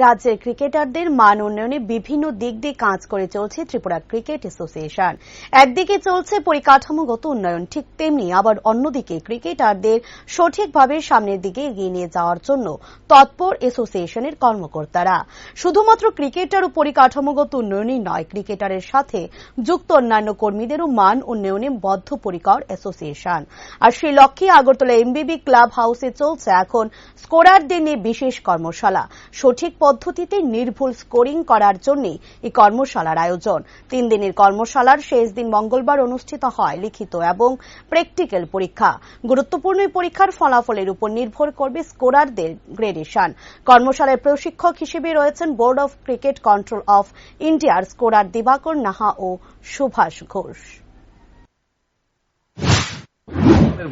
রাজ্যের ক্রিকেটারদের মান উন্নয়নে বিভিন্ন দিক দিয়ে কাজ করে চলছে ত্রিপুরা ক্রিকেট অ্যাসোসিয়েশন। একদিকে চলছে পরিকাঠামোগত উন্নয়ন, ঠিক তেমনি আবার অন্যদিকে ক্রিকেটারদের সঠিকভাবে সামনের দিকে এগিয়ে নিয়ে যাওয়ার জন্য তৎপর অ্যাসোসিয়েশনের কর্মকর্তারা। শুধুমাত্র ক্রিকেটার ও পরিকাঠামোগত উন্নয়নই নয়, ক্রিকেটারের সাথে যুক্ত অন্যান্য কর্মীদেরও মান উন্নয়নে বদ্ধপরিকর অ্যাসোসিয়েশন। আর সেই লক্ষ্যে আগরতলা এমবিবি ক্লাব হাউসে চলছে এখন স্কোরারদের নিয়ে বিশেষ কর্মশালা। সঠিক পদ্ধতিতে নির্ভুল স্কোরিং করার জন্য এই কর্মশালার আয়োজন। 3 দিনের কর্মশালার শেষ দিন মঙ্গলবার অনুষ্ঠিত হয় লিখিত এবং প্র্যাকটিক্যাল পরীক্ষা। গুরুত্বপূর্ণ এই পরীক্ষার ফলাফলের উপর নির্ভর করবে স্কোরারদের গ্রেডেশন। কর্মশালায় প্রশিক্ষক হিসেবে রয়েছেন board of cricket control of ইন্ডিয়ার স্কোরার দিবাকর নাহা ও সুভাষ ঘোষ।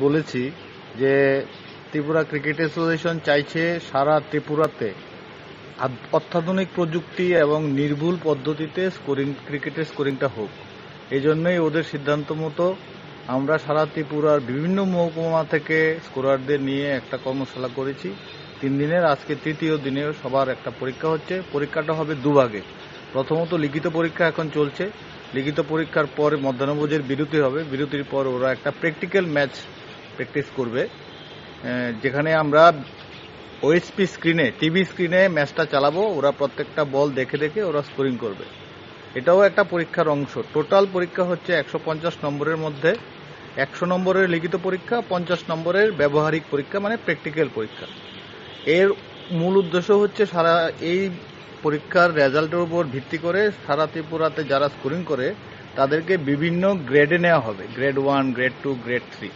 বলেছি যে ত্রিপুরা ক্রিকেট অ্যাসোসিয়েশন চাইছে সারা ত্রিপুরাতে অত্যাধুনিক প্রযুক্তি এবং নির্ভুল পদ্ধতিতে ক্রিকেটের স্কোরিংটা হোক। এই জন্যই ওদের সিদ্ধান্ত মতো আমরা সারা ত্রিপুরার বিভিন্ন মহকুমা থেকে স্কোরারদের নিয়ে একটা কর্মশালা করেছি। 3 দিনের আজকে তৃতীয় দিনে সবার একটা পরীক্ষা হচ্ছে। পরীক্ষাটা হবে দুভাগে। প্রথমত লিখিত পরীক্ষা এখন চলছে। লিখিত পরীক্ষার পর মধ্যাহ্নভোজের বিরতি হবে। বিরতির পর ওরা একটা প্র্যাকটিক্যাল ম্যাচ প্র্যাকটিস করবে, যেখানে আমরা ওএসপি স্ক্রিনে, টিভি স্ক্রিনে ম্যাচটা চালাবো। ওরা প্রত্যেকটা বল দেখে দেখে ওরা স্কোরিং করবে। এটাও একটা পরীক্ষার অংশ। টোটাল পরীক্ষা হচ্ছে 150 নম্বরের মধ্যে 100 নম্বরের লিখিত পরীক্ষা, 50 নম্বরের ব্যবহারিক পরীক্ষা, মানে প্র্যাকটিক্যাল পরীক্ষা। এর মূল উদ্দেশ্য হচ্ছে সারা এই পরীক্ষার রেজাল্টের উপর ভিত্তি করে সারা ত্রিপুরাতে যারা স্কোরিং করে তাদেরকে বিভিন্ন গ্রেডে নেওয়া হবে। Grade 1, grade 2, grade 3।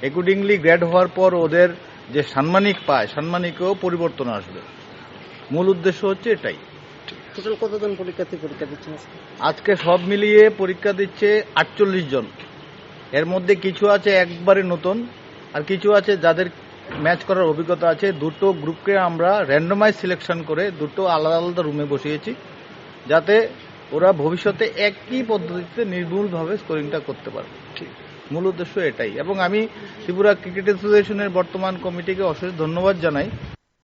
Accordingly grade হওয়ার পর ওদের যে সাম্মানিক পায়, সাম্মানিকেও পরিবর্তন আসবে। মূল উদ্দেশ্য হচ্ছে এটাই। টোটাল কতজন পরীক্ষা দিচ্ছেন আজকে? সব মিলিয়ে পরীক্ষা দিচ্ছে 48 জন। এর মধ্যে কিছু আছে একবারে নতুন, আর কিছু আছে যাদের ম্যাচ করার অভিজ্ঞতা আছে। দুটো গ্রুপকে আমরা র্যান্ডমাইজ সিলেকশন করে দুটো আলাদা আলাদা রুমে বসিয়েছি, যাতে ওরা ভবিষ্যতে একই পদ্ধতিতে নির্ভুলভাবে স্কোরিংটা করতে পারবে। মূল উদ্দেশ্য এটাই। এবং আমি ত্রিপুরা ক্রিকেট অ্যাসোসিয়েশনের বর্তমান কমিটিকে অশেষ ধন্যবাদ জানাই